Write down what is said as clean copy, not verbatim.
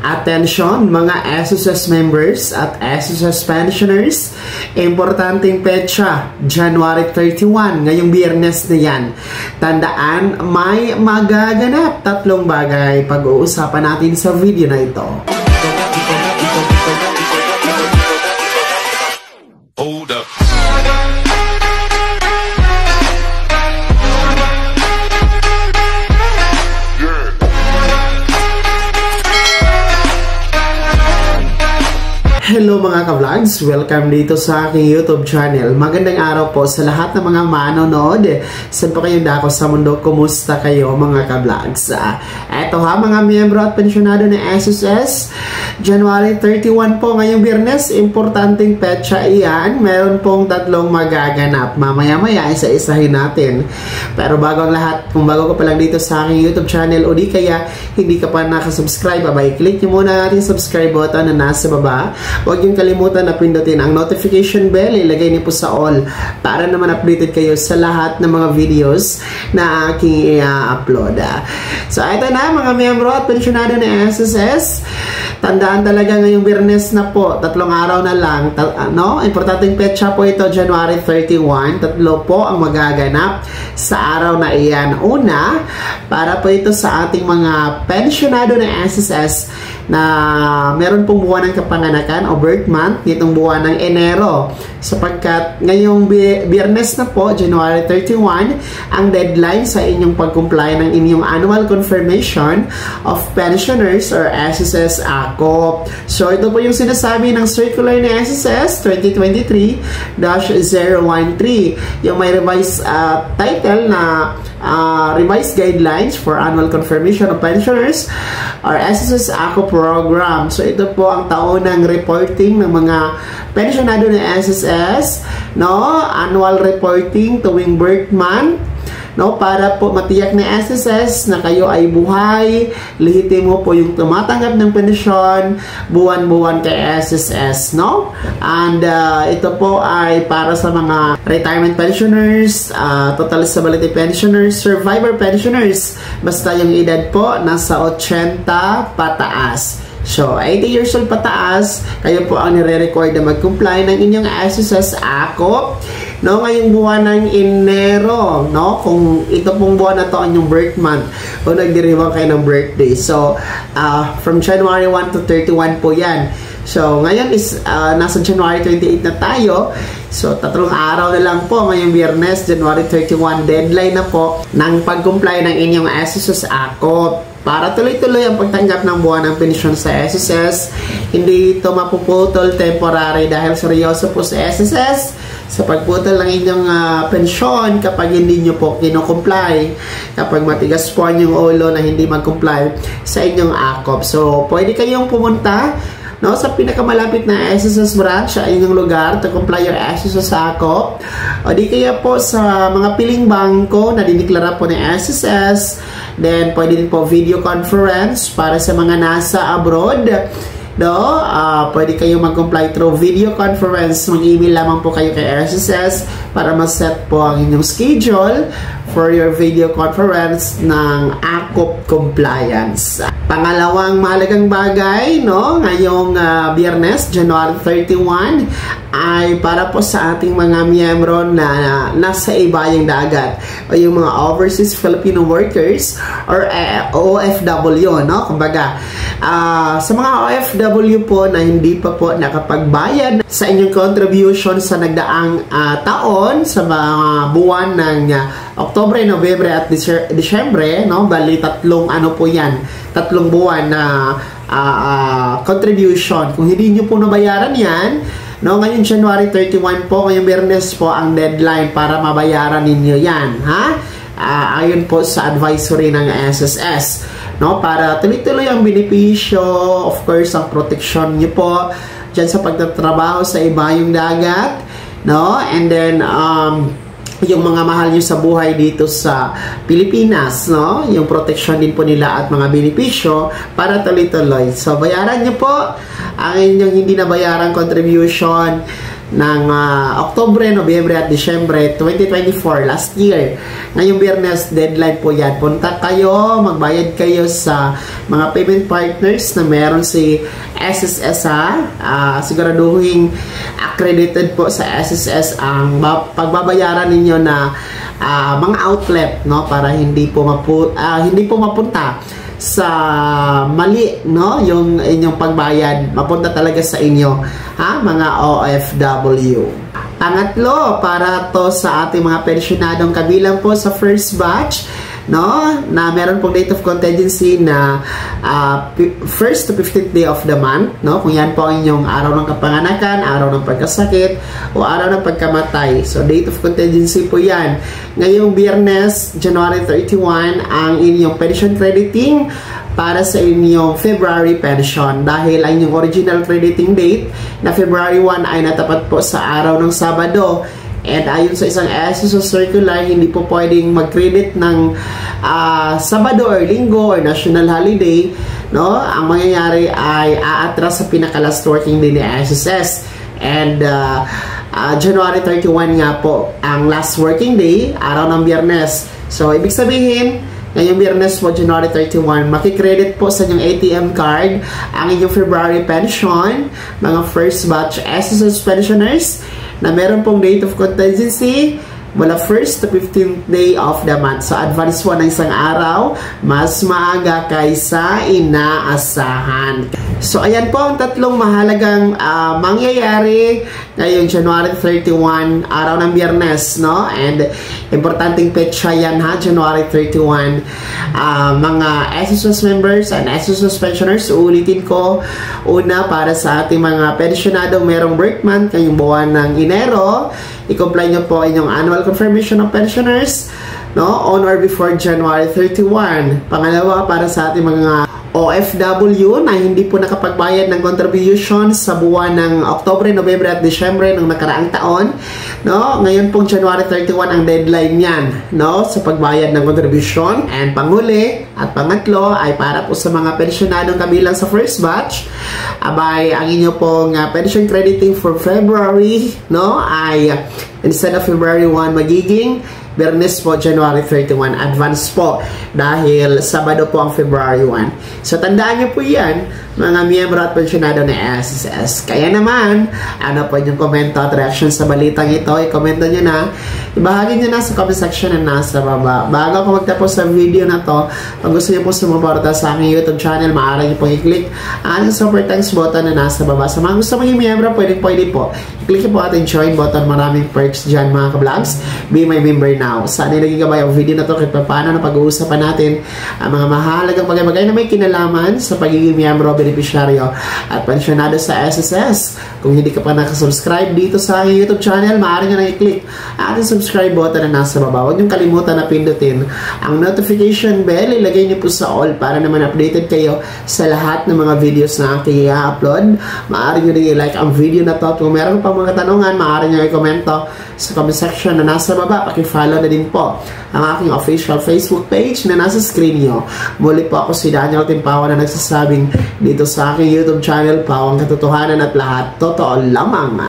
Attention mga SSS members at SSS pensioners, importanteng petsa, January 31, ngayong Biyernes na yan. Tandaan, may magaganap. 3 bagay pag-uusapan natin sa video na ito. Hold up. Hello mga ka-vlogs! Welcome dito sa aking YouTube channel. Magandang araw po sa lahat ng mga manonood. Saan pa kayong dako sa mundo? Kumusta kayo mga ka-vlogs? Eto ha mga miyembro at pensyonado ng SSS. January 31 po ngayong Biyernes. Importanteng petsa iyan. Meron pong 3 magaganap. Mamaya-maya isa-isahin natin. Pero bago ang lahat, kung bago ka pa lang dito sa aking YouTube channel o di kaya hindi ka pa nakasubscribe, abay click nyo muna ang ating subscribe button na nasa baba. Huwag niyong kalimutan na pindutin ang notification bell, ilagay niyo po sa all para naman updated kayo sa lahat ng mga videos na aking i-upload. So ito na mga miyembro at pensyonado ng SSS. Tandaan talaga ngayong Biyernes na po, 3 araw na lang. Importanteng petsa po ito, January 31. 3 po ang magaganap sa araw na iyan. Una, para po ito sa ating mga pensyonado ng SSS na meron pong buwan ng kapanganakan o birth month nitong buwan ng Enero, sapagkat ngayong Biyernes na po, January 31, ang deadline sa inyong pag-comply ng inyong annual confirmation of pensioners or SSS ACOP. So ito po yung sinasabi ng circular ni SSS 2023-013, yung may revised title na revised guidelines for annual confirmation of pensioners or SSS ACOP program. So ito po ang taonang reporting ng mga pensionado ng SSS, annual reporting tuwing birth month, para po matiyak na SSS na kayo ay buhay, lehitimo po yung tumatanggap ng pensyon buwan-buwan kay SSS, And ito po ay para sa mga retirement pensioners, total disability pensioners, survivor pensioners, basta yung edad po nasa 80 pataas. So, 80 years old pataas, kayo po ang nire-record na mag-comply ng inyong SSS ACOP, ngayong buwan ng Enero, kung ito pong buwan na to ang yung birth month o nagdiriwang kayo ng birthday. So, from January 1 to 31 po yan. So, ngayon is nasa January 28 na tayo. So, 3 araw na lang po ngayong Biyernes, January 31, deadline na po ng pag-comply ng inyong SSS ACOP. Para tuloy-tuloy ang pagtanggap ng buwan ng pensyon sa SSS, hindi ito mapuputol temporary dahil seryoso po sa SSS sa pagputol ng inyong pensyon kapag hindi nyo po kino-comply, kapag matigas po ang inyong ulo na hindi mag-comply sa inyong ACOP. So, pwede kayong pumunta sa pinakamalapit na SSS branch sa inyong lugar to comply your SSS ACOP, o di kaya po sa mga piling bangko na diniklara po ng SSS. Then pwede din po video conference para sa mga nasa abroad, pwede kayong mag-comply through video conference. Mag-email lamang po kayo kay SSS para ma-set po ang inyong schedule for your video conference ng ACOP compliance. Pangalawang mahalagang bagay, ngayong Biyernes, January 31, ay para po sa ating mga miyembro na nasa ibayang dagat o yung mga overseas Filipino workers or OFW, Kumbaga, sa mga OFW po na hindi pa po nakapagbayad sa inyong contribution sa nagdaang taon sa mga buwan ng Oktubre, Nobyembre at Disyembre, bali 3 po yan, 3 buwan na contribution. Kung hindi nyo po nabayaran yan, ngayon January 31 po, ngayong Biyernes po ang deadline para mabayaran ninyo yan, ayon po sa advisory ng SSS, para tuloy-tuloy ang benepisyo, of course, ang protection nyo po dyan sa pagtatrabaho sa ibayong dagat, and then yung mga mahal nyo sa buhay dito sa Pilipinas, yung protection din po nila at mga benepisyo para tuloy-tuloy. So, bayaran nyo po ang inyong hindi nabayarang contribution ng Oktubre, Nobyembre at Disyembre 2024 last year. Ngayong Biyernes, deadline po yan. Punta kayo, magbayad kayo sa mga payment partners na meron si SSS siguraduhin accredited po sa SSS ang pagbabayaran ninyo na mga outlet, no, para hindi po mapunta sa mali, no, yung inyong pagbayad, mapunta talaga sa inyo, mga OFW. Pangatlo, para to sa ating mga pensyonadong kabilang po sa first batch, no, na meron pong date of contingency na 1st to 15th day of the month, no, kung yan po ang inyong araw ng kapanganakan, araw ng pagkasakit, o araw ng pagkamatay. So, date of contingency po yan. Ngayong Biyernes, January 31, ang inyong pension crediting para sa inyong February pension, dahil ang inyong original crediting date na February 1 ay natapat po sa araw ng Sabado. And ayon sa isang SSO circular, hindi po pwedeng mag-credit ng Sabado or Linggo or National Holiday, no? Ang mangyayari ay aatras sa pinaka-last working day ni SSS. And January 31 nga po ang last working day, araw ng Biyernes. So, ibig sabihin, ngayong Biyernes po, January 31, makikredit po sa inyong ATM card ang inyong February pension, mga first batch SSS pensioners, na meron pong date of contingency mula 1st to 15th day of the month. So, advance po ng isang araw, mas maaga kaysa inaasahan. So, ayan po ang tatlong mahalagang mangyayari ngayong January 31, araw ng Biyernes, no? And importanteng petsa yan, January 31. Mga SSS members and SSS pensioners, ulitin ko, una, para sa ating mga pensionadong merong birth month ngayong buwan ng Enero, i-comply nyo po inyong annual confirmation of pensioners, no, on or before January 31. Pangalawa, para sa ating mga OFW na hindi po nakapagbayad ng contribution sa buwan ng Oktubre, Nobyembre at Disyembre ng nakaraang taon, no, ngayon pong January 31 ang deadline niyan, no, sa pagbayad ng contribution. And panghuli at pangatlo ay para po sa mga pensyonadong kabilang sa first batch, abay ang inyo pong pension crediting for February, no, ay instead of February 1 magiging Biyernes po, January 31. Advance po dahil Sabado po ang February 1. So, tandaan nyo po yan, mga miyembro at pensyonado ng SSS. Kaya naman, ano po yung komento at reaction sa balitang ito, i-komento nyo na, ibahagi nyo na sa comment section na nasa baba. Bago ako magtapos sa video na to, kung gusto nyo po sumuporta sa aking YouTube channel, maaari nyo pong i-click ang super thanks button na nasa baba. Sa mga gusto maging miyembro, pwede po. I-click po ating join button. Maraming perks dyan, mga ka-vlogs. Be my member now. Sana naging gabay ang video na to kahit paano na pag-uusapan natin ang mga mahalagang bagay-bagay na may kinalaman sa pagiging miyembro, beneficiaryo at pensyonado sa SSS. Kung hindi ka pa nakasubscribe dito sa aking YouTube channel, maaari nyo na i-click ang ating subscribe button na nasa baba. Huwag nyo kalimutan na pindutin ang notification bell. Ilagay nyo po sa all para naman updated kayo sa lahat ng mga videos na aking i-upload. Maaari nyo rin i-like ang video na to. Kung meron pang mga tanungan, maaari nyo i-komento sa comment section na nasa baba. Paki-follow na din po ang aking official Facebook page na nasa screen nyo. Muli po ako si Daniel Timpawan na nagsasabing dito sa aking YouTube channel, Pawang Katotohanan at lahat totoo lamang.